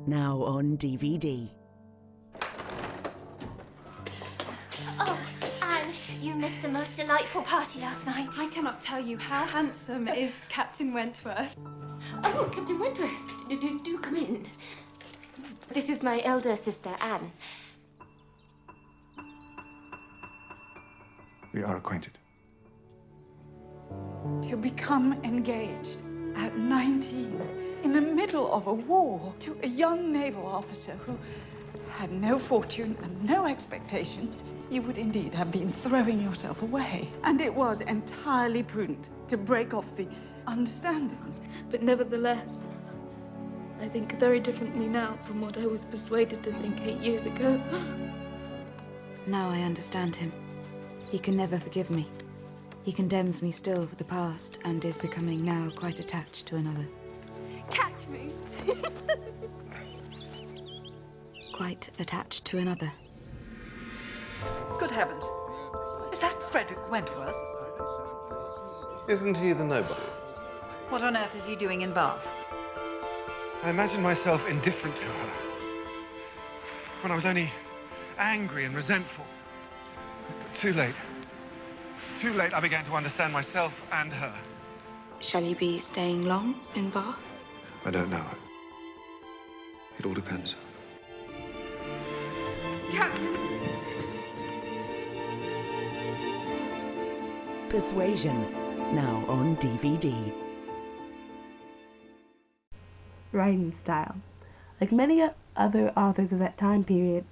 now on DVD. Oh, Anne, you missed the most delightful party last night. I cannot tell you how handsome is Captain Wentworth. Oh, Captain Wentworth, do come in. This is my elder sister, Anne. We are acquainted. To become engaged at 19, in the middle of a war, to a young naval officer who had no fortune and no expectations, you would indeed have been throwing yourself away. And it was entirely prudent to break off the understanding. But nevertheless, I think very differently now from what I was persuaded to think 8 years ago. Now I understand him. He can never forgive me. He condemns me still for the past and is becoming now quite attached to another. Catch me. Quite attached to another. Good heavens. Is that Frederick Wentworth? Isn't he the nobody? What on earth is he doing in Bath? I imagine myself indifferent to her. When I was only angry and resentful. But too late. Too late, I began to understand myself and her. Shall you be staying long in Bath? I don't know. It all depends. Captain! Persuasion, now on DVD. Writing style. Like many other authors of that time period,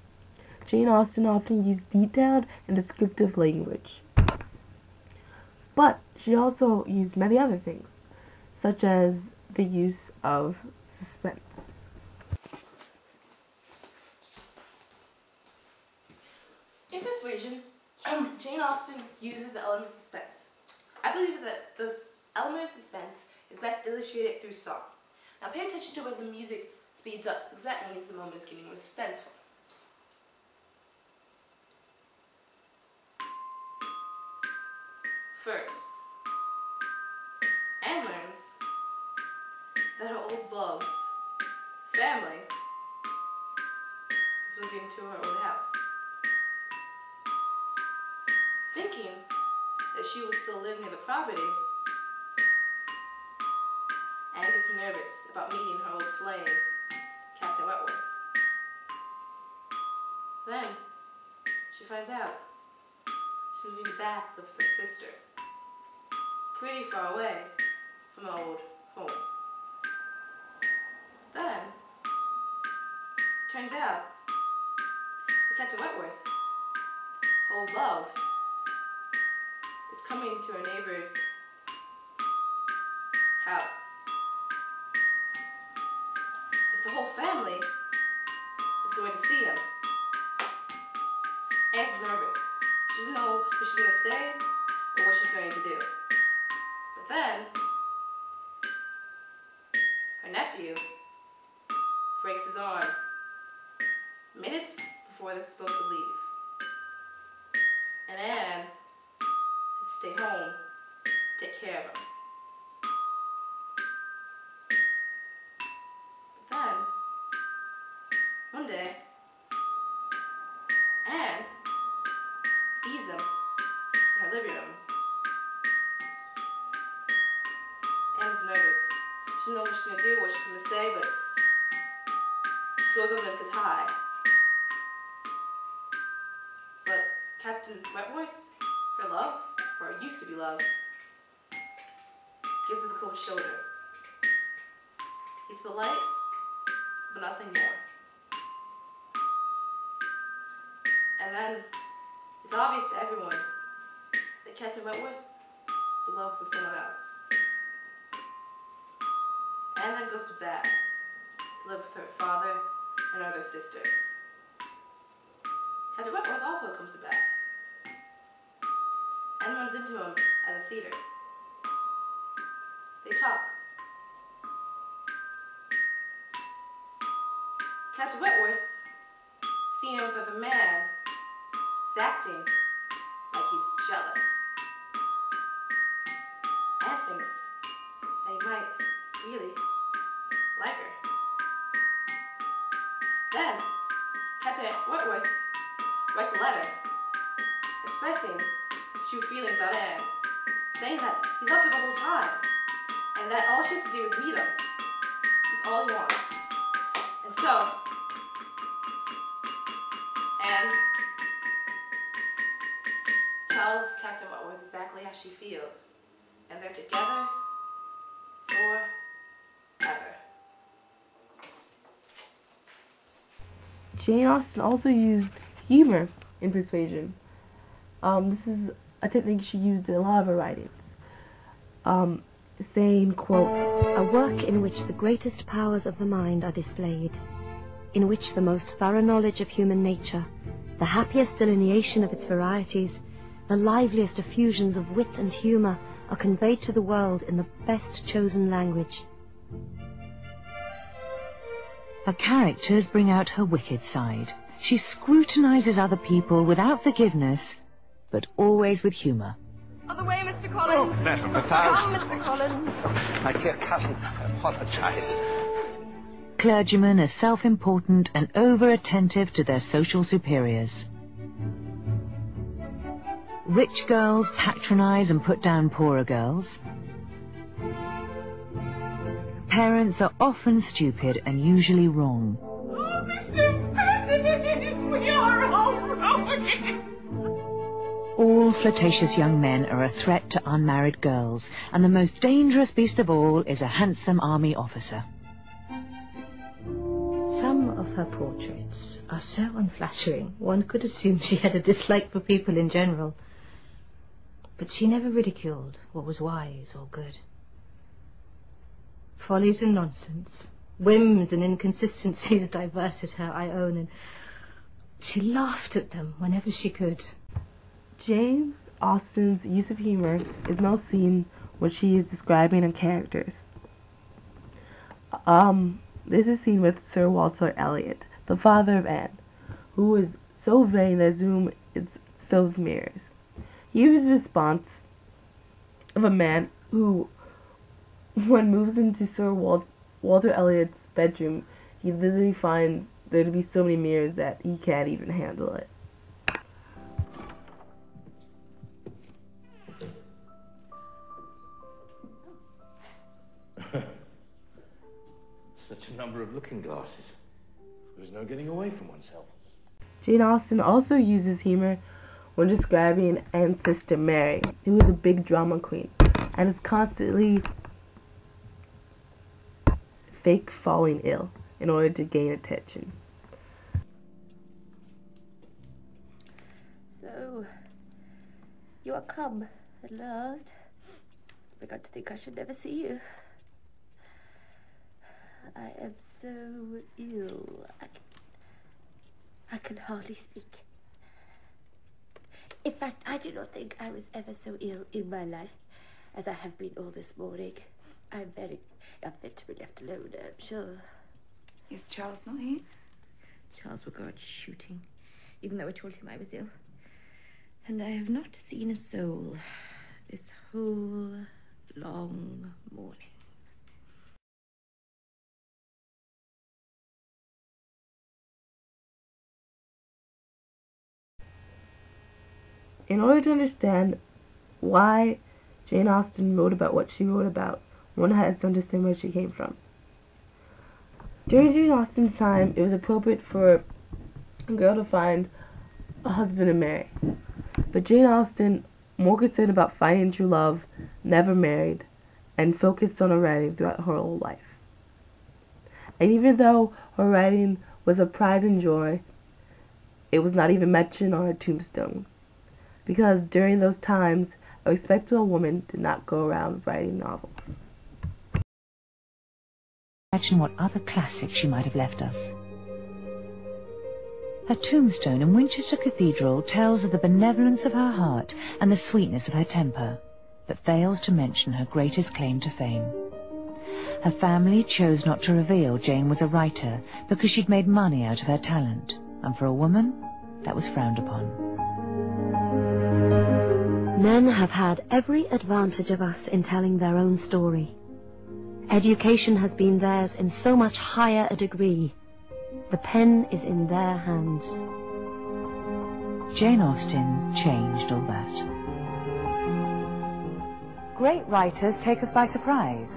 Jane Austen often used detailed and descriptive language. But she also used many other things, such as the use of suspense. In Persuasion, Jane Austen uses the element of suspense. I believe that this element of suspense is best illustrated through song. Now pay attention to where the music speeds up, because that means the moment is getting more suspenseful. First, Anne learns that her old love's family is moving to her old house. Thinking that she was still living in the property, Anne gets nervous about meeting her old flame, Captain Wentworth. Then, she finds out she's moving to Bath with her sister, pretty far away from her old home. Then, it turns out that Captain Wentworth, her old love, is coming to her neighbor's house. The whole family is going to see him. Anne's nervous. She doesn't know what she's going to say or what she's going to do. But then, her nephew breaks his arm minutes before they're supposed to leave. And Anne has to stay home to take care of him. But then, one day, Anne sees him in her living room. Anne's nervous. She doesn't know what she's going to do, what she's going to say, but she goes over and says hi. But Captain Wentworth, her love, or used to be love, gives her the cold shoulder. He's polite, but nothing more. And then, it's obvious to everyone that Captain Wentworth is in love with someone else. Anne then goes to Bath to live with her father and her other sister. Captain Wentworth also comes to Bath. Anne runs into him at a theater. They talk. Captain Wentworth, seeing her with another man, is acting like he's jealous. Anne thinks that he might really like her. Then, Captain Wentworth writes a letter expressing his true feelings about Anne, saying that he loved her the whole time, and that all she has to do is meet him. That's all he wants. And so, Anne tells Captain Wentworth exactly how she feels, and they're together forever. Jane Austen also used humor in Persuasion. This is a technique she used in a lot of her writings. Saying, quote, "A work in which the greatest powers of the mind are displayed, in which the most thorough knowledge of human nature, the happiest delineation of its varieties, the liveliest effusions of wit and humour are conveyed to the world in the best chosen language." Her characters bring out her wicked side. She scrutinises other people without forgiveness, but always with humour. Other way, Mr. Collins. Oh, never, Come, Mr. Collins. My dear cousin, I apologize. Clergymen are self-important and over-attentive to their social superiors. Rich girls patronise and put down poorer girls. Parents are often stupid and usually wrong. Oh, Mr. Benedict, we are all wrong. All flirtatious young men are a threat to unmarried girls, and the most dangerous beast of all is a handsome army officer. Some of her portraits are so unflattering, one could assume she had a dislike for people in general. But she never ridiculed what was wise or good. Follies and nonsense, whims and inconsistencies diverted her, I own, and she laughed at them whenever she could. Jane Austen's use of humor is most seen when she is describing her characters. This is seen with Sir Walter Elliot, the father of Anne, who was so vain that his room is filled with mirrors. Here's a response of a man who, when moves into Sir Walter Elliot's bedroom, he literally finds there to be so many mirrors that he can't even handle it. Such a number of looking glasses. There's no getting away from oneself. Jane Austen also uses humor when describing Anne's sister Mary, who is a big drama queen and is constantly fake falling ill in order to gain attention. So, you are come at last. I began to think I should never see you. I am so ill. I can hardly speak. In fact, I do not think I was ever so ill in my life as I have been all this morning. I'm very unfit to be left alone, I'm sure. Is Charles not here? Charles will go out shooting, even though I told him I was ill. And I have not seen a soul this whole long morning. In order to understand why Jane Austen wrote about what she wrote about, one has to understand where she came from. During Jane Austen's time, it was appropriate for a girl to find a husband and marry. But Jane Austen, more concerned about finding true love, never married, and focused on her writing throughout her whole life. And even though her writing was a pride and joy, it was not even mentioned on her tombstone, because during those times, a respectable woman did not go around writing novels. Imagine what other classics she might have left us. Her tombstone in Winchester Cathedral tells of the benevolence of her heart and the sweetness of her temper, but fails to mention her greatest claim to fame. Her family chose not to reveal Jane was a writer because she'd made money out of her talent, and for a woman, that was frowned upon. Men have had every advantage of us in telling their own story. Education has been theirs in so much higher a degree. The pen is in their hands. Jane Austen changed all that. Great writers take us by surprise.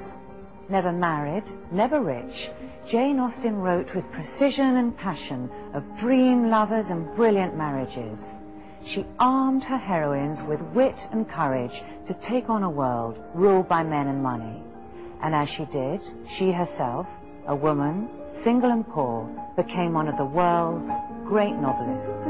Never married, never rich, Jane Austen wrote with precision and passion of dream lovers and brilliant marriages. She armed her heroines with wit and courage to take on a world ruled by men and money. And as she did, she herself, a woman, single and poor, became one of the world's great novelists.